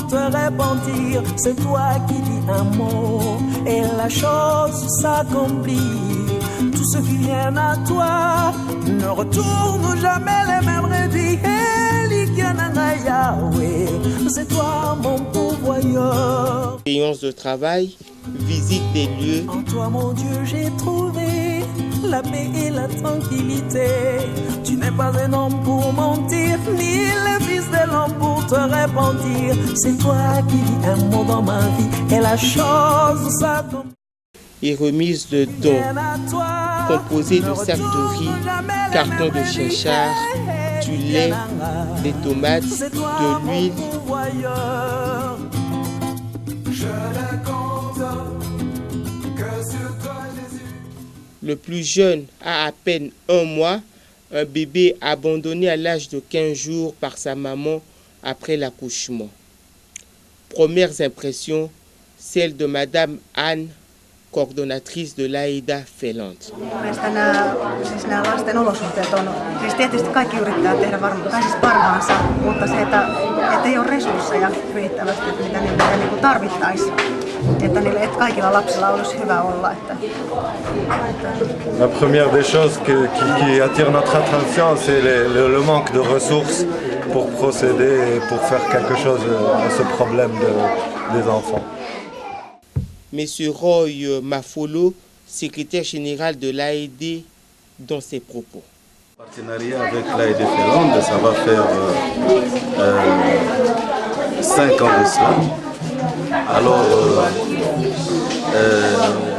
pour te repentir. C'est toi qui dis un mot et la chose s'accomplit. Tout ce qui vient à toi ne retourne jamais les mêmes rédits. C'est toi mon pourvoyeur. Séance de travail, visite des lieux. En toi mon Dieu j'ai trouvé la paix et la tranquillité. Tu n'es pas un homme pour mentir, ni le fils de l'homme pour te repentir. C'est toi qui dis un mot dans ma vie et la chose s'accomplit. Et remise de dons, composée de sacs de riz, cartons de chinchard, du lait, des tomates, de l'huile. Le plus jeune a à peine 1 mois, un bébé abandonné à l'âge de 15 jours par sa maman après l'accouchement. Premières impressions, celles de Madame Anne, coordonnatrice de l'AIDA Finlande. Nämä lasten olosuhteet on, siis tietysti kaikki yrittää tehdä parhaansa, mutta se, että ei ole resursseja riittävästi, mitä niille tarvittaisiin. Että niille kaikilla lapsilla olisi hyvä olla. La première des choses qui attire notre attention, c'est le manque de ressources pour procéder et pour faire quelque chose à ce problème des enfants. Monsieur Roy Mafolo, secrétaire général de l'AED, dans ses propos. Partenariat avec l'AED Finlande, ça va faire 5 ans de cela. Alors,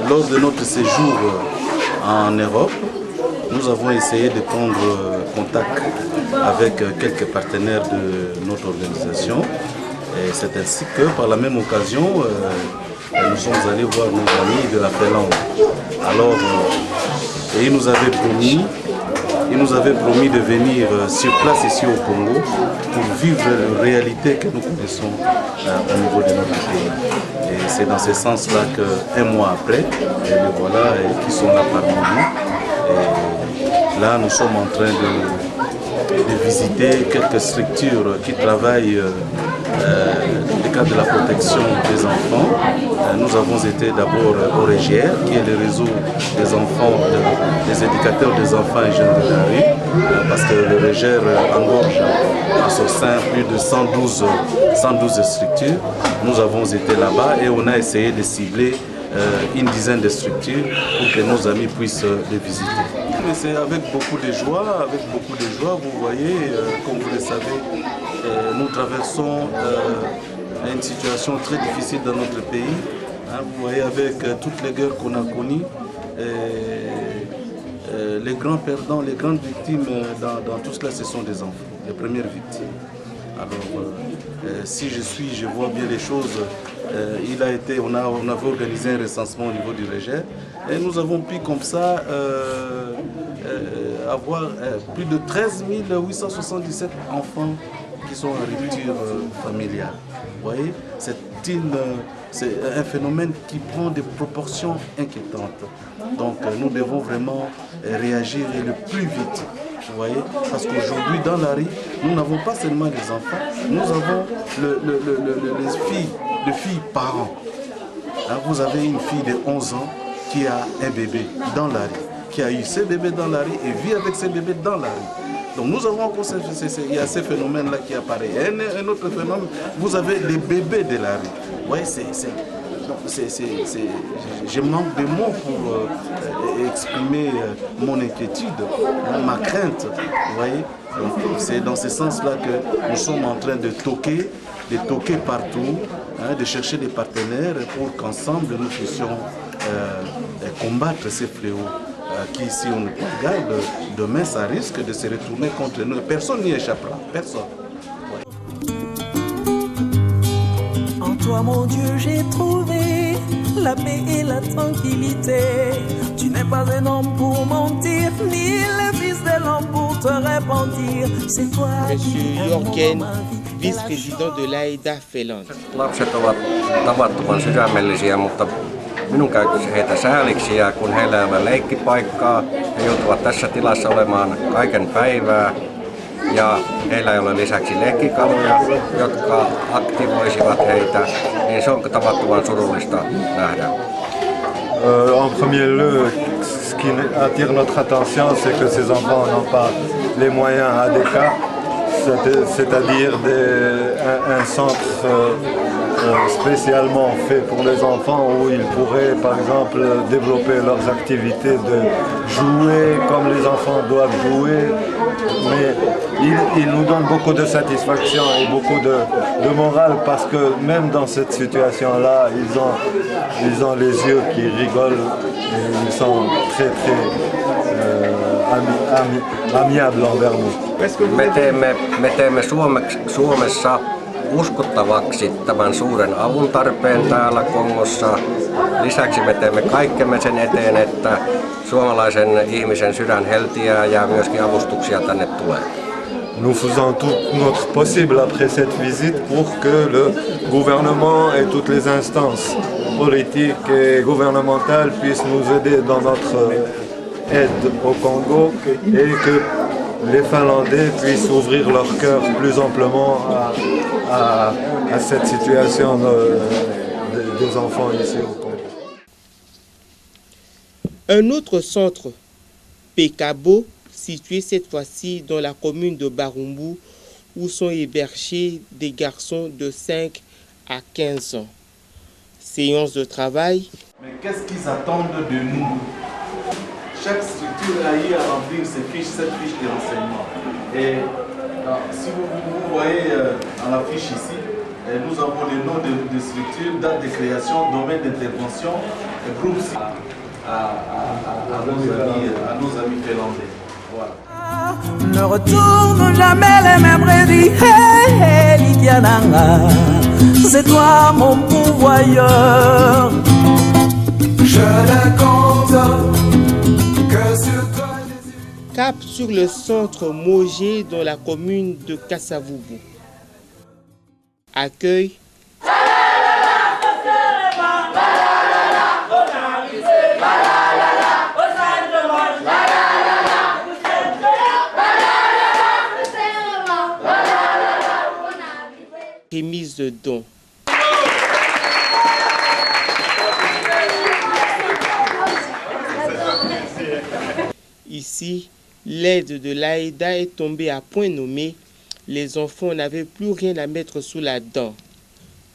lors de notre séjour en Europe, nous avons essayé de prendre contact avec quelques partenaires de notre organisation. Et c'est ainsi que, par la même occasion, nous sommes allés voir nos amis de la Finlande. Alors, ils nous avaient promis de venir sur place ici au Congo pour vivre la réalité que nous connaissons au niveau de notre pays. Et c'est dans ce sens-là qu'un mois après, les voilà qui sont là parmi nous. Et là, nous sommes en train de visiter quelques structures qui travaillent dans le cadre de la protection des enfants. Nous avons été d'abord au REGER, qui est le réseau des enfants, des éducateurs des enfants et jeunes de la rue, parce que le REGER engorge à son sein plus de 112 structures. Nous avons été là-bas et on a essayé de cibler une dizaine de structures pour que nos amis puissent les visiter. Mais c'est avec beaucoup de joie, vous voyez, comme vous le savez, nous traversons une situation très difficile dans notre pays. Vous voyez, avec toutes les guerres qu'on a connues, les grands perdants, les grandes victimes dans tout cela, ce sont des enfants, les premières victimes. Alors, si je vois bien les choses, on avait organisé un recensement au niveau du REGER et nous avons pu comme ça avoir plus de 13 877 enfants qui sont en rupture familiale. Vous voyez, c'est un phénomène qui prend des proportions inquiétantes. Donc nous devons vraiment réagir le plus vite. Vous voyez, parce qu'aujourd'hui dans la rue, nous n'avons pas seulement les enfants, nous avons les filles parents. Vous avez une fille de 11 ans qui a un bébé dans la rue, qui a eu ses bébés dans la rue et vit avec ses bébés dans la rue. Donc nous avons encore il y a ces phénomènes-là qui apparaissent. Et un autre phénomène, vous avez les bébés de la rue. Vous voyez, je manque de mots pour exprimer mon inquiétude, ma crainte. Vous voyez, c'est dans ce sens-là que nous sommes en train de toquer partout, de chercher des partenaires pour qu'ensemble nous puissions combattre ces fléaux. Qui, si on ne regarde, demain ça risque de se retourner contre nous. Personne n'y échappera, personne. En toi, mon Dieu, j'ai trouvé la paix et la tranquillité. Tu n'es pas un homme pour mentir, ni le fils de l'homme pour te repentir. C'est toi. Monsieur Jorgen, vice-président de l'AIDA Finlande. Lapset ovat tavattoman sydämellisiä, mutta minun käytössä heitä sääliksi ja kun heillä ei ole leikkipaikkaa, he joutuvat tässä tilassa olemaan kaiken päivää ja heillä ei ole lisäksi leikkikaluja, jotka aktivoisivat heitä, niin se on tavattoman surullista nähdä. En premier lieu, ce qui attire notre attention, c'est que ces enfants n'ont pas les moyens adéquats, c'est-à-dire un centre spécialement fait pour les enfants où ils pourraient par exemple développer leurs activités de jouer comme les enfants doivent jouer, mais ils nous donnent beaucoup de satisfaction et beaucoup de morale parce que même dans cette situation-là, ils ont les yeux qui rigolent et ils sont très amiables envers nous. Me teemme Suomessa uskottavaksi tämän suuren avun tarpeen täällä Kongossa. Lisäksi me teemme kaikkemme sen eteen, että suomalaisen ihmisen sydän heltiää ja myöskin avustuksia tänne tulee. Nous faisons tout notre possible après cette visite pour que le gouvernement et toutes les instances politiques et gouvernementales puissent nous aider dans notre aide au Congo et que les Finlandais puissent ouvrir leur cœur plus amplement à cette situation des enfants ici au Congo. Un autre centre, Pekabo, situé cette fois-ci dans la commune de Barumbu, où sont hébergés des garçons de 5 à 15 ans. Séance de travail. Mais qu'est-ce qu'ils attendent de nous? Chaque structure a eu à remplir cette fiche de renseignement. Et si vous voyez dans la fiche ici, nous avons les noms de structures, date de création, domaine d'intervention, groupe à nos amis finlandais. Voilà. Ne retourne jamais les mêmes rédits. Hey, hey, Lydiananga, c'est toi mon pourvoyeur. Je ne compte que sur toi. Cap sur le centre Mogé dans la commune de Kassavubu. Accueil. Remise de dons. Ici, l'aide de l'AEDA est tombée à point nommé. Les enfants n'avaient plus rien à mettre sous la dent.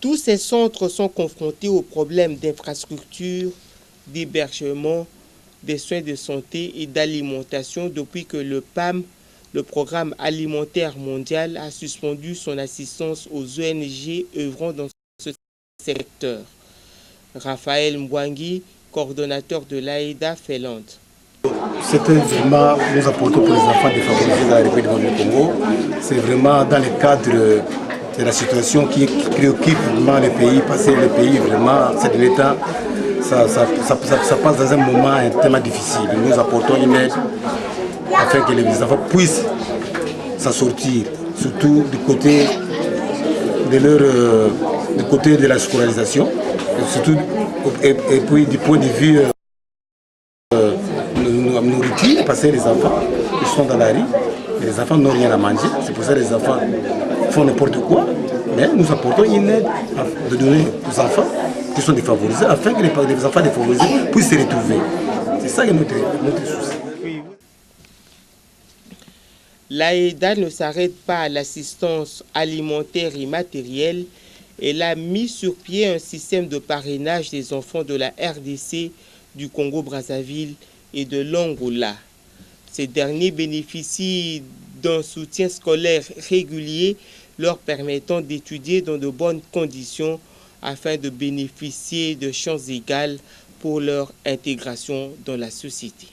Tous ces centres sont confrontés aux problèmes d'infrastructure, d'hébergement, des soins de santé et d'alimentation depuis que le PAM, le Programme alimentaire mondial, a suspendu son assistance aux ONG œuvrant dans ce secteur. Raphaël Mbwangi, coordonnateur de l'AEDA Finlande. C'était vraiment nous apporter pour les enfants défavorisés dans la République du Congo. C'est vraiment dans le cadre de la situation qui préoccupe vraiment le pays, parce que le pays vraiment, ces derniers temps, ça passe dans un moment tellement difficile. Nous apportons une aide afin que les enfants puissent s'en sortir, surtout du côté de la scolarisation, surtout, et puis du point de vue nourriture, parce que les enfants ils sont dans la rue, et les enfants n'ont rien à manger, c'est pour ça que les enfants font n'importe quoi, mais nous apportons une aide de donner aux enfants qui sont défavorisés, afin que les enfants défavorisés puissent se retrouver. C'est ça qui est notre souci. L'AEDA ne s'arrête pas à l'assistance alimentaire et matérielle. Elle a mis sur pied un système de parrainage des enfants de la RDC, du Congo-Brazzaville et de l'Angola. Ces derniers bénéficient d'un soutien scolaire régulier leur permettant d'étudier dans de bonnes conditions afin de bénéficier de chances égales pour leur intégration dans la société.